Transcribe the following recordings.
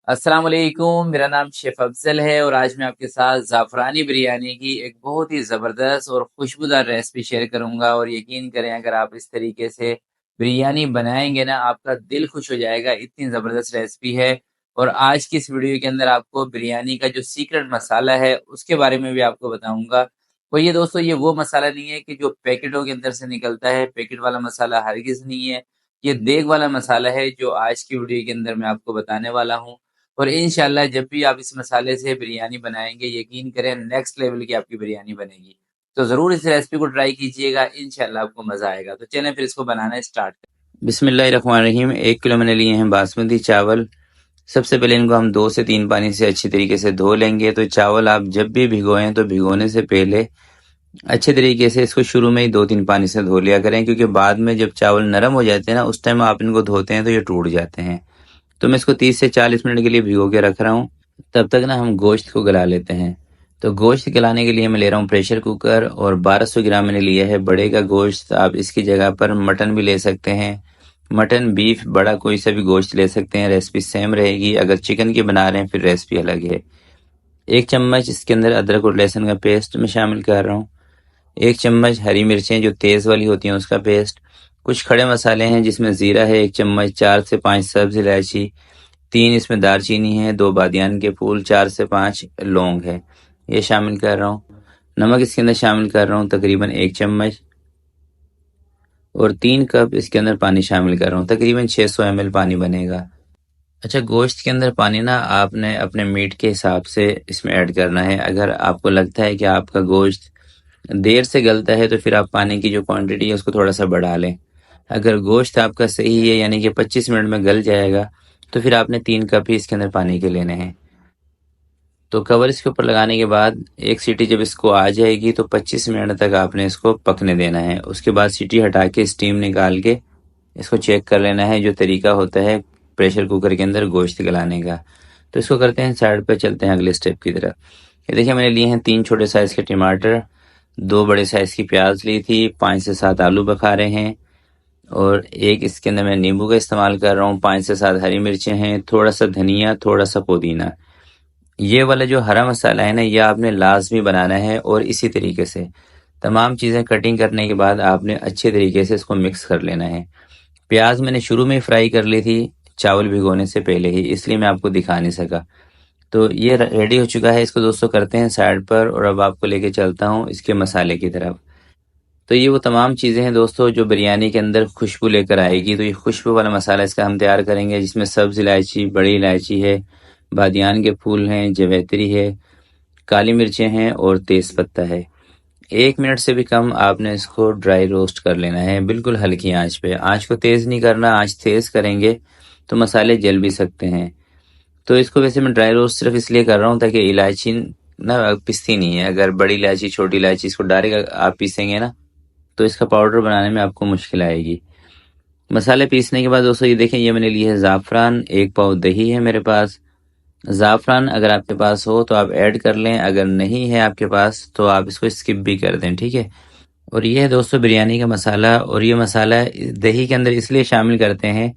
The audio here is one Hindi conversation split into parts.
अस्सलाम वालेकुम। मेरा नाम शेफ अफजल है और आज मैं आपके साथ ज़ाफ़रानी बिरयानी की एक बहुत ही ज़बरदस्त और खुशबूदार रेसिपी शेयर करूंगा। और यकीन करें, अगर आप इस तरीके से बिरयानी बनाएंगे ना, आपका दिल खुश हो जाएगा। इतनी ज़बरदस्त रेसिपी है। और आज की इस वीडियो के अंदर आपको बिरयानी का जो सीक्रेट मसाला है उसके बारे में भी आपको बताऊंगा। तो ये दोस्तों, ये वो मसाला नहीं है कि जो पैकेटों के अंदर से निकलता है। पैकेट वाला मसाला हरगिज़ नहीं है। ये देग वाला मसाला है जो आज की वीडियो के अंदर मैं आपको बताने वाला हूँ। और इंशाल्लाह जब भी आप इस मसाले से बिरयानी बनाएँगे, यकीन करें नेक्स्ट लेवल की आपकी बिरयानी बनेगी। तो ज़रूर इस रेसिपी को ट्राई कीजिएगा, इंशाल्लाह आपको मज़ा आएगा। तो चलें फिर इसको बनाना स्टार्ट करें। बिस्मिल्लाहिर्रहमानिर्रहीम। 1 किलो मैंने लिए हैं बासमती चावल। सबसे पहले इनको हम 2 से 3 पानी से अच्छी तरीके से धो लेंगे। तो चावल आप जब भी भिगोएँ तो भिगोने से पहले अच्छे तरीके से इसको शुरू में ही 2-3 पानी से धो लिया करें, क्योंकि बाद में जब चावल नरम हो जाते हैं ना, उस टाइम आप इनको धोते हैं तो ये टूट जाते हैं। तो मैं इसको 30 से 40 मिनट के लिए भिगो के रख रहा हूँ। तब तक ना हम गोश्त को गला लेते हैं। तो गोश्त गलाने के लिए मैं ले रहा हूँ प्रेशर कुकर, और 1200 ग्राम मैंने लिया है बड़े का गोश्त। आप इसकी जगह पर मटन भी ले सकते हैं। मटन, बीफ, बड़ा कोई सा भी गोश्त ले सकते हैं, रेसिपी सेम रहेगी। अगर चिकन की बना रहे हैं फिर रेसिपी अलग है। 1 चम्मच इसके अंदर अदरक और लहसुन का पेस्ट मैं शामिल कर रहा हूँ। 1 चम्मच हरी मिर्चें जो तेज़ वाली होती हैं उसका पेस्ट। कुछ खड़े मसाले हैं जिसमें ज़ीरा है 1 चम्मच, 4 से 5 सब्ज़ इलायची, 3 इसमें दालचीनी है, 2 बादियान के फूल, 4 से 5 लौंग है, ये शामिल कर रहा हूँ। नमक इसके अंदर शामिल कर रहा हूँ तकरीबन 1 चम्मच, और 3 कप इसके अंदर पानी शामिल कर रहा हूँ। तकरीबन 600 ml पानी बनेगा। अच्छा, गोश्त के अंदर पानी ना आपने अपने मीट के हिसाब से इसमें ऐड करना है। अगर आपको लगता है कि आपका गोश्त देर से गलता है तो फिर आप पानी की जो क्वांटिटी है उसको थोड़ा सा बढ़ा लें। अगर गोश्त आपका सही है, यानी कि 25 मिनट में गल जाएगा, तो फिर आपने 3 कप ही इसके अंदर पानी के लेने हैं। तो कवर इसके ऊपर लगाने के बाद एक सीटी जब इसको आ जाएगी तो 25 मिनट तक आपने इसको पकने देना है। उसके बाद सीटी हटा के स्टीम निकाल के इसको चेक कर लेना है, जो तरीका होता है प्रेशर कुकर के अंदर गोश्त गलाने का। तो इसको करते हैं साइड पे, चलते हैं अगले स्टेप की तरफ। ये देखिए, मैंने लिए हैं 3 छोटे साइज़ के टमाटर, 2 बड़े साइज़ की प्याज ली थी, 5 से 7 आलू बुखारे हैं, और एक इसके अंदर मैं नींबू का इस्तेमाल कर रहा हूँ। 5 से 7 हरी मिर्चें हैं, थोड़ा सा धनिया, थोड़ा सा पुदीना। ये वाला जो हरा मसाला है ना, ये आपने लाजमी बनाना है। और इसी तरीके से तमाम चीज़ें कटिंग करने के बाद आपने अच्छे तरीके से इसको मिक्स कर लेना है। प्याज मैंने शुरू में ही फ्राई कर ली थी चावल भिगोने से पहले ही, इसलिए मैं आपको दिखा नहीं सका। तो ये रेडी हो चुका है। इसको दोस्तों करते हैं साइड पर, और अब आपको लेके चलता हूँ इसके मसाले की तरफ। तो ये वो तमाम चीज़ें हैं दोस्तों जो बिरयानी के अंदर खुशबू लेकर आएगी। तो ये खुशबू वाला मसाला इसका हम तैयार करेंगे, जिसमें सब्ज़ इलायची, बड़ी इलायची है, बादियान के फूल हैं, जवैत्री है, काली मिर्चें हैं, और तेज़ पत्ता है। 1 मिनट से भी कम आपने इसको ड्राई रोस्ट कर लेना है, बिल्कुल हल्की आंच पे। आंच को तेज़ नहीं करना, आंच तेज़ करेंगे तो मसाले जल भी सकते हैं। तो इसको वैसे मैं ड्राई रोस्ट सिर्फ इसलिए कर रहा हूँ ताकि इलायची ना पिसती नहीं है। अगर बड़ी इलायची, छोटी इलायची इसको डायरेक्ट आप पीसेंगे ना, तो इसका पाउडर बनाने में आपको मुश्किल आएगी। मसाले पीसने के बाद दोस्तों ये देखें, ये मैंने ली है ज़ाफ़रान, 1 पाव दही है मेरे पास। ज़ाफ़रान अगर आपके पास हो तो आप ऐड कर लें, अगर नहीं है आपके पास तो आप इसको स्किप भी कर दें, ठीक है। और ये है दोस्तों बिरयानी का मसाला। और ये मसाला दही के अंदर इसलिए शामिल करते हैं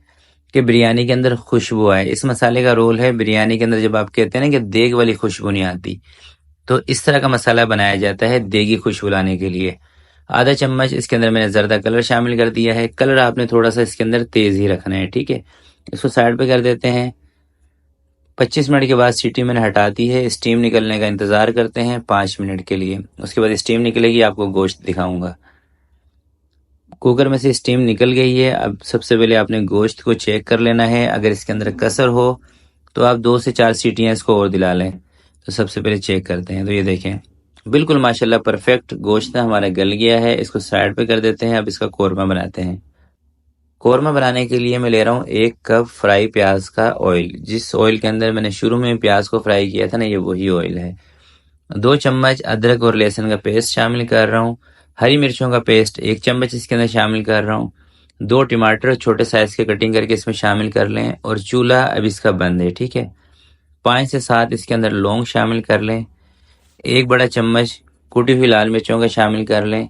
कि बिरयानी के अंदर खुशबू आए। इस मसाले का रोल है बिरयानी के अंदर, जब आप कहते हैं ना कि देग वाली खुशबू नहीं आती, तो इस तरह का मसाला बनाया जाता है देगी खुशबू लाने के लिए। आधा चम्मच इसके अंदर मैंने जर्दा कलर शामिल कर दिया है। कलर आपने थोड़ा सा इसके अंदर तेज़ ही रखना है, ठीक है। इसको साइड पे कर देते हैं। 25 मिनट के बाद सीटी मैंने हटा दी है। स्टीम निकलने का इंतज़ार करते हैं 5 मिनट के लिए। उसके बाद स्टीम निकलेगी, आपको गोश्त दिखाऊंगा। कुकर में से स्टीम निकल गई है। अब सबसे पहले आपने गोश्त को चेक कर लेना है। अगर इसके अंदर कसर हो तो आप 2 से 4 सीटियाँ इसको और दिला लें। तो सबसे पहले चेक करते हैं। तो ये देखें, बिल्कुल माशाल्लाह परफेक्ट गोश्त ना हमारा गल गया है। इसको साइड पे कर देते हैं। अब इसका कौरमा बनाते हैं। कौरमा बनाने के लिए मैं ले रहा हूँ 1 कप फ्राई प्याज का ऑयल। जिस ऑयल के अंदर मैंने शुरू में प्याज को फ्राई किया था ना, ये वही ऑयल है। 2 चम्मच अदरक और लहसुन का पेस्ट शामिल कर रहा हूँ। हरी मिर्चों का पेस्ट 1 चम्मच इसके अंदर शामिल कर रहा हूँ। 2 टमाटर छोटे साइज के कटिंग करके इसमें शामिल कर लें, और चूल्हा अब इसका बंद है, ठीक है। 5 से 7 इसके अंदर लौंग शामिल कर लें। 1 बड़ा चम्मच कुटी हुई लाल मिर्चों का शामिल कर लें,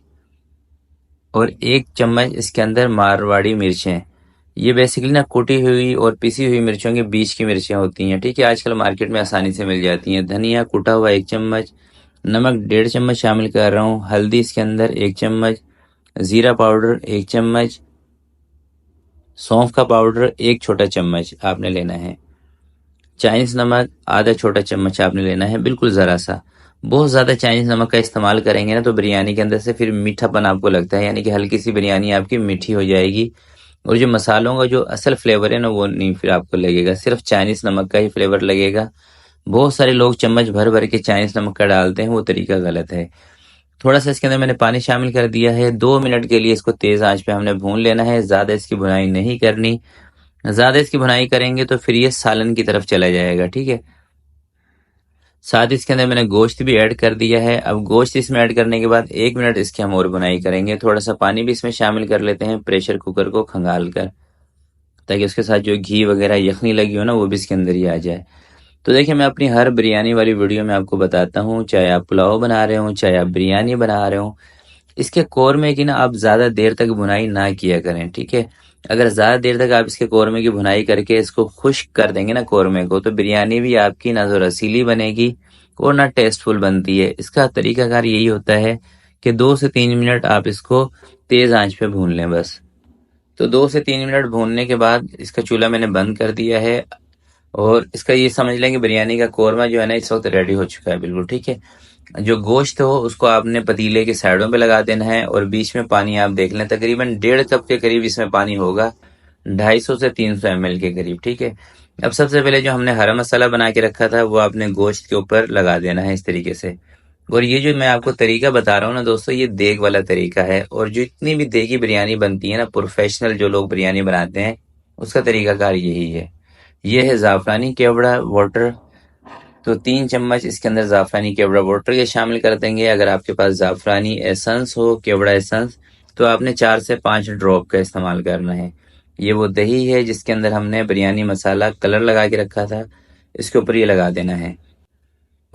और 1 चम्मच इसके अंदर मारवाड़ी मिर्चें। ये बेसिकली ना कुटी हुई और पिसी हुई मिर्चों के बीच की मिर्चियाँ होती हैं, ठीक है। आजकल मार्केट में आसानी से मिल जाती हैं। धनिया कुटा हुआ 1 चम्मच, नमक 1.5 चम्मच शामिल कर रहा हूँ, हल्दी इसके अंदर 1 चम्मच, ज़ीरा पाउडर 1 चम्मच, सौंफ का पाउडर 1 छोटा चम्मच आपने लेना है, चाइनीज़ नमक आधा छोटा चम्मच आपने लेना है, बिल्कुल ज़रा सा। बहुत ज़्यादा चाइनीज़ नमक का इस्तेमाल करेंगे ना तो बिरयानी के अंदर से फिर मीठापन आपको लगता है, यानी कि हल्की सी बिरयानी आपकी मीठी हो जाएगी और जो मसालों का जो असल फ्लेवर है ना वो नहीं फिर आपको लगेगा, सिर्फ चाइनीज़ नमक का ही फ्लेवर लगेगा। बहुत सारे लोग चम्मच भर भर के चाइनीज़ नमक का डालते हैं, वो तरीका गलत है। थोड़ा सा इसके अंदर मैंने पानी शामिल कर दिया है। 2 मिनट के लिए इसको तेज़ आंच पे हमने भून लेना है, ज़्यादा इसकी भुनाई नहीं करनी। ज़्यादा इसकी भुनाई करेंगे तो फिर ये सालन की तरफ चला जाएगा, ठीक है। साथ ही इसके अंदर मैंने गोश्त भी ऐड कर दिया है। अब गोश्त इसमें ऐड करने के बाद 1 मिनट इसकी हम और बुनाई करेंगे। थोड़ा सा पानी भी इसमें शामिल कर लेते हैं प्रेशर कुकर को खंगाल कर, ताकि उसके साथ जो घी वगैरह यखनी लगी हो ना वो भी इसके अंदर ही आ जाए। तो देखिए मैं अपनी हर बिरयानी वाली वीडियो में आपको बताता हूँ, चाहे आप पुलाव बना रहे हो चाहे आप बिरयानी बना रहे हो, इसके कोरमे की ना आप ज़्यादा देर तक भुनाई ना किया करें, ठीक है। अगर ज़्यादा देर तक आप इसके कोरमे की भुनाई करके इसको खुश्क कर देंगे ना कोरमे को, तो बिरयानी भी आपकी ना तो रसीली बनेगी और ना टेस्टफुल बनती है। इसका तरीकाकार यही होता है कि 2 से 3 मिनट आप इसको तेज़ आंच पे भून लें बस। तो 2 से 3 मिनट भूनने के बाद इसका चूल्हा मैंने बंद कर दिया है और इसका ये समझ लें कि बिरयानी का कोरमा जो है ना इस वक्त रेडी हो चुका है बिल्कुल, ठीक है। जो गोश्त हो उसको आपने पतीले के साइडों पे लगा देना है और बीच में पानी आप देख लें, तकरीबन 1.5 कप के करीब इसमें पानी होगा, 250 से 300 ml के करीब, ठीक है। अब सबसे पहले जो हमने हरा मसाला बना के रखा था वो आपने गोश्त के ऊपर लगा देना है इस तरीके से। और ये जो मैं आपको तरीका बता रहा हूँ ना दोस्तों, ये देग वाला तरीका है और जो इतनी भी देगी बिरयानी बनती है ना, प्रोफेशनल जो लोग बिरयानी बनाते हैं उसका तरीकाकार यही है। ये है ज़ाफ़रानी केवड़ा वाटर, तो 3 चम्मच इसके अंदर ज़ाफ़रानी केवड़ा वाटर के शामिल कर देंगे। अगर आपके पास ज़ाफ़रानी एसेंस हो, केवड़ा एसेंस, तो आपने 4 से 5 ड्रॉप का इस्तेमाल करना है। ये वो दही है जिसके अंदर हमने बिरयानी मसाला कलर लगा के रखा था, इसके ऊपर ये लगा देना है।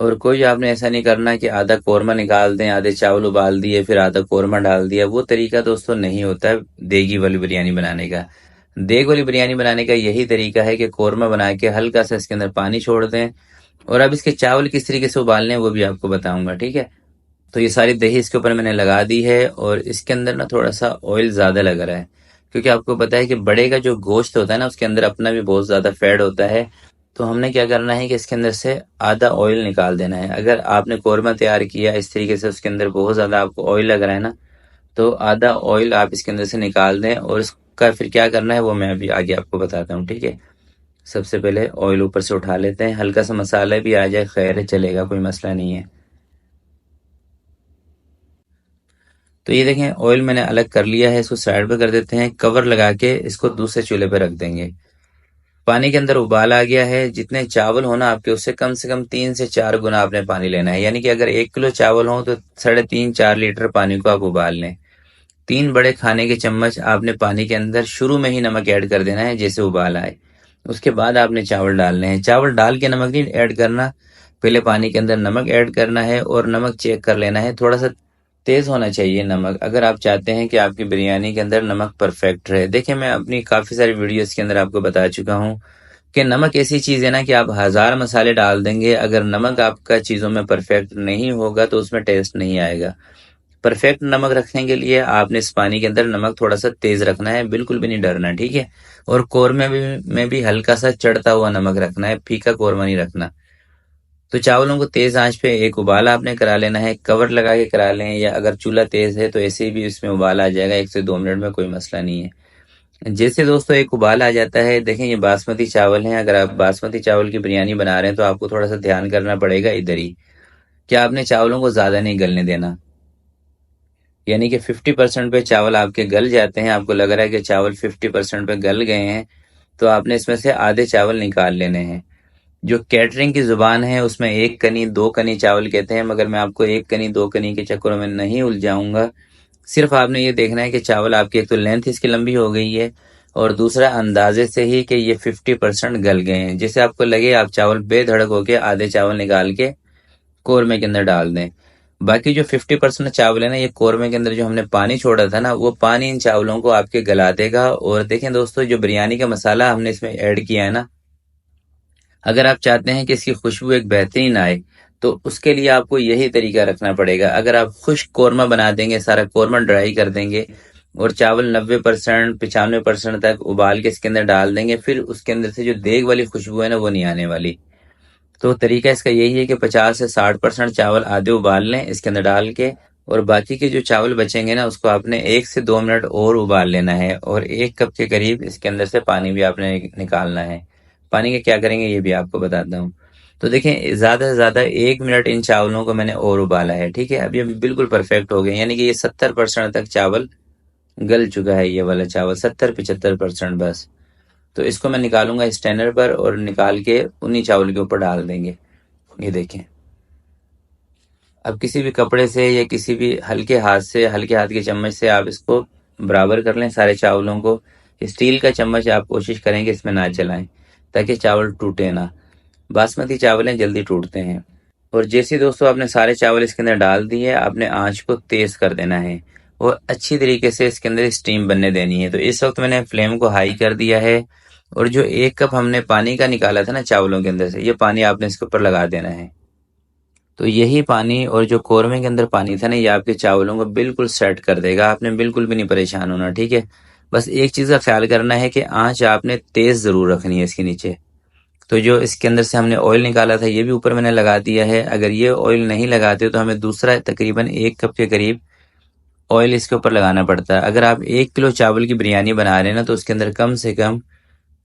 और कोई आपने ऐसा नहीं करना कि आधा कोरमा निकाल दें, आधे चावल उबाल दिए फिर आधा कोरमा डाल दिया, वो तरीका दोस्तों नहीं होता है देगी वाली बिरयानी बनाने का। देग वाली बिरयानी बनाने का यही तरीका है कि कोरमा बना के हल्का सा इसके अंदर पानी छोड़ दें और अब इसके चावल किस तरीके से उबालने हैं वो भी आपको बताऊंगा, ठीक है। तो ये सारी दही इसके ऊपर मैंने लगा दी है और इसके अंदर ना थोड़ा सा ऑयल ज़्यादा लग रहा है, क्योंकि आपको पता है कि बड़े का जो गोश्त होता है ना उसके अंदर अपना भी बहुत ज़्यादा फैट होता है। तो हमने क्या करना है कि इसके अंदर से आधा ऑयल निकाल देना है। अगर आपने कौरमा तैयार किया इस तरीके से उसके अंदर बहुत ज़्यादा आपको ऑयल लग रहा है ना, तो आधा ऑयल आप इसके अंदर से निकाल दें और इसका फिर क्या करना है वो मैं अभी आगे आपको बताता हूँ, ठीक है। सबसे पहले ऑयल ऊपर से उठा लेते हैं, हल्का सा मसाला भी आ जाए खैर है, चलेगा, कोई मसला नहीं है। तो ये देखें ऑयल मैंने अलग कर लिया है, इसको साइड पे कर देते हैं, कवर लगा के इसको दूसरे चूल्हे पे रख देंगे। पानी के अंदर उबाल आ गया है, जितने चावल हो ना आपके उससे कम से कम 3 से 4 गुना आपने पानी लेना है, यानी कि अगर 1 किलो चावल हो तो 3.5 4 लीटर पानी को आप उबाल लें। 3 बड़े खाने के चम्मच आपने पानी के अंदर शुरू में ही नमक ऐड कर देना है जैसे उबाल आए, उसके बाद आपने चावल डालने हैं। चावल डाल के नमक नहीं ऐड करना, पहले पानी के अंदर नमक ऐड करना है और नमक चेक कर लेना है, थोड़ा सा तेज होना चाहिए नमक, अगर आप चाहते हैं कि आपकी बिरयानी के अंदर नमक परफेक्ट रहे। देखिए मैं अपनी काफ़ी सारी वीडियोस के अंदर आपको बता चुका हूँ कि नमक ऐसी चीज़ है ना कि आप 1000 मसाले डाल देंगे, अगर नमक आपका चीज़ों में परफेक्ट नहीं होगा तो उसमें टेस्ट नहीं आएगा। परफेक्ट नमक रखने के लिए आपने इस पानी के अंदर नमक थोड़ा सा तेज रखना है, बिल्कुल भी नहीं डरना, ठीक है। और कौरमे में भी हल्का सा चढ़ता हुआ नमक रखना है, फीका कौरमा नहीं रखना। तो चावलों को तेज आंच पे एक उबाला आपने करा लेना है, कवर लगा के करा लें, या अगर चूल्हा तेज है तो ऐसे भी इसमें उबाल आ जाएगा, 1 से 2 मिनट में, कोई मसला नहीं है। जैसे दोस्तों एक उबाल आ जाता है, देखें ये बासमती चावल हैं, अगर आप बासमती चावल की बिरयानी बना रहे हैं तो आपको थोड़ा सा ध्यान करना पड़ेगा इधर ही, कि आपने चावलों को ज़्यादा नहीं गलने देना, यानी कि 50% पे चावल आपके गल जाते हैं, आपको लग रहा है कि चावल 50% पे गल गए हैं, तो आपने इसमें से आधे चावल निकाल लेने हैं। जो कैटरिंग की ज़ुबान है उसमें 1 कनी 2 कनी चावल कहते हैं, मगर मैं आपको 1 कनी 2 कनी के चक्करों में नहीं उलझाऊंगा। सिर्फ आपने ये देखना है कि चावल आपकी एक तो लेंथ इसकी लंबी हो गई है और दूसरा अंदाजे से ही कि ये 50% गल गए हैं, जिससे आपको लगे आप चावल बेधड़क होके आधे चावल निकाल के कौरमे के अंदर डाल दें। बाकी जो 50% चावल है ना, ये कौरमे के अंदर जो हमने पानी छोड़ा था ना, वो पानी इन चावलों को आपके गला देगा। और देखें दोस्तों, जो बिरयानी का मसाला हमने इसमें ऐड किया है ना, अगर आप चाहते हैं कि इसकी खुशबू एक बेहतरीन आए, तो उसके लिए आपको यही तरीका रखना पड़ेगा। अगर आप खुश्क कौरमा बना देंगे, सारा कौरमा ड्राई कर देंगे और चावल 90% 95% तक उबाल के इसके अंदर डाल देंगे, फिर उसके अंदर से जो देग वाली खुशबू है ना, वो नहीं आने वाली। तो तरीका इसका यही है कि 50 से 60% चावल आधे उबाल लें इसके अंदर डाल के, और बाकी के जो चावल बचेंगे ना, उसको आपने 1 से 2 मिनट और उबाल लेना है। और 1 कप के करीब इसके अंदर से पानी भी आपने निकालना है। पानी का क्या करेंगे ये भी आपको बताता हूँ। तो देखें, ज़्यादा से ज़्यादा 1 मिनट इन चावलों को मैंने और उबाला है। ठीक है, अभी अभी बिल्कुल परफेक्ट हो गए, यानी कि ये 70% तक चावल गल चुका है। ये वाला चावल 70-75% बस। तो इसको मैं निकालूंगा स्टैंडर पर और निकाल के उन्हीं चावल के ऊपर डाल देंगे। ये देखें, अब किसी भी कपड़े से या किसी भी हल्के हाथ के चम्मच से आप इसको बराबर कर लें सारे चावलों को। स्टील का चम्मच आप कोशिश करें कि इसमें ना चलाएं, ताकि चावल टूटे ना। बासमती चावल हैं, जल्दी टूटते हैं। और जैसे दोस्तों आपने सारे चावल इसके अंदर डाल दिए, आपने आंच को तेज कर देना है और अच्छी तरीके से इसके अंदर स्टीम बनने देनी है। तो इस वक्त मैंने फ्लेम को हाई कर दिया है, और जो 1 कप हमने पानी का निकाला था ना चावलों के अंदर से, ये पानी आपने इसके ऊपर लगा देना है। तो यही पानी और जो कौरमे के अंदर पानी था ना, ये आपके चावलों को बिल्कुल सेट कर देगा। आपने बिल्कुल भी नहीं परेशान होना। ठीक है, बस एक चीज़ का ख्याल करना है कि आंच आपने तेज़ ज़रूर रखनी है इसके नीचे। तो जो इसके अंदर से हमने ऑयल निकाला था, ये भी ऊपर मैंने लगा दिया है। अगर ये ऑयल नहीं लगाते तो हमें दूसरा तकरीबन 1 कप के करीब ऑयल इसके ऊपर लगाना पड़ता है। अगर आप 1 किलो चावल की बिरयानी बना रहे हैं ना, तो उसके अंदर कम से कम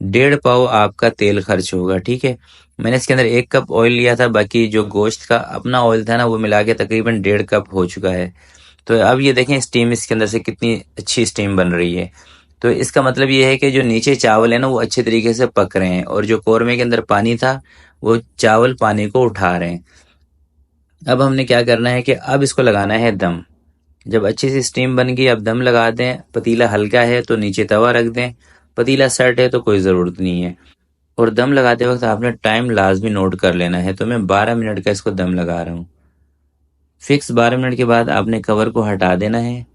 1.5 पाव आपका तेल खर्च होगा। ठीक है, मैंने इसके अंदर 1 कप ऑयल लिया था, बाकी जो गोश्त का अपना ऑयल था ना, वो मिला के तकरीबन 1.5 कप हो चुका है। तो अब ये देखें स्टीम इसके अंदर से कितनी अच्छी स्टीम बन रही है। तो इसका मतलब ये है कि जो नीचे चावल है ना, वो अच्छे तरीके से पक रहे हैं, और जो कौरमे के अंदर पानी था, वो चावल पानी को उठा रहे हैं। अब हमने क्या करना है कि अब इसको लगाना है दम। जब अच्छी सी स्टीम बन गई, अब दम लगा दें। पतीला हल्का है तो नीचे तवा रख दें, पतीला सेट है तो कोई ज़रूरत नहीं है। और दम लगाते वक्त आपने टाइम लाजमी नोट कर लेना है। तो मैं 12 मिनट का इसको दम लगा रहा हूँ। फिक्स 12 मिनट के बाद आपने कवर को हटा देना है।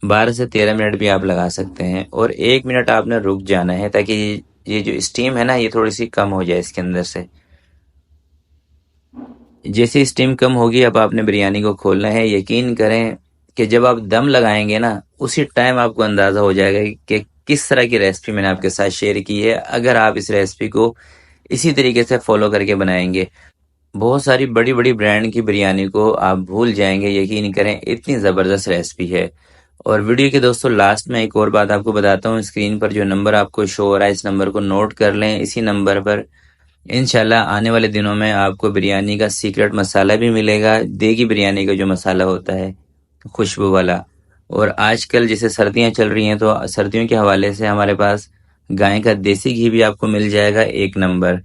12 से 13 मिनट भी आप लगा सकते हैं, और 1 मिनट आपने रुक जाना है, ताकि ये जो स्टीम है ना, ये थोड़ी सी कम हो जाए इसके अंदर से। जैसे स्टीम कम होगी, अब आपने बिरयानी को खोलना है। यकीन करें कि जब आप दम लगाएंगे ना, उसी टाइम आपको अंदाज़ा हो जाएगा कि किस तरह की रेसिपी मैंने आपके साथ शेयर की है। अगर आप इस रेसिपी को इसी तरीके से फॉलो करके बनाएंगे, बहुत सारी बड़ी बड़ी ब्रांड की बिरयानी को आप भूल जाएंगे। यकीन करें, इतनी ज़बरदस्त रेसिपी है। और वीडियो के दोस्तों लास्ट में एक और बात आपको बताता हूँ। स्क्रीन पर जो नंबर आपको शो हो रहा है, इस नंबर को नोट कर लें। इसी नंबर पर इंशाल्लाह आने वाले दिनों में आपको बिरयानी का सीक्रेट मसाला भी मिलेगा। देगी बिरयानी का जो मसाला होता है, खुशबू वाला। और आजकल जैसे सर्दियां चल रही हैं, तो सर्दियों के हवाले से हमारे पास गाय का देसी घी भी आपको मिल जाएगा 1 नंबर।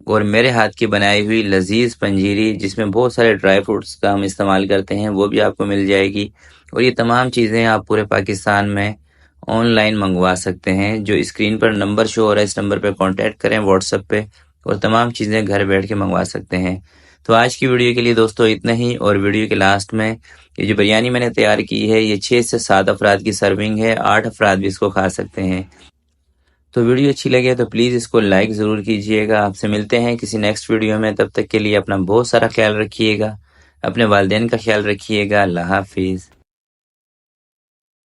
और मेरे हाथ की बनाई हुई लजीज पंजीरी, जिसमें बहुत सारे ड्राई फ्रूट्स का हम इस्तेमाल करते हैं, वो भी आपको मिल जाएगी। और ये तमाम चीज़ें आप पूरे पाकिस्तान में ऑनलाइन मंगवा सकते हैं। जो स्क्रीन पर नंबर शो हो रहा है, इस नंबर पर कॉन्टैक्ट करें व्हाट्सएप पे, और तमाम चीज़ें घर बैठ के मंगवा सकते हैं। तो आज की वीडियो के लिए दोस्तों इतना ही। और वीडियो के लास्ट में, ये जो बिरयानी मैंने तैयार की है, ये 6 से 7 अफराद की सर्विंग है। 8 अफराद भी इसको खा सकते हैं। तो वीडियो अच्छी लगे तो प्लीज़ इसको लाइक ज़रूर कीजिएगा। आपसे मिलते हैं किसी नेक्स्ट वीडियो में। तब तक के लिए अपना बहुत सारा ख्याल रखिएगा, अपने वालिदैन का ख्याल रखिएगा। अल्लाह हाफिज़।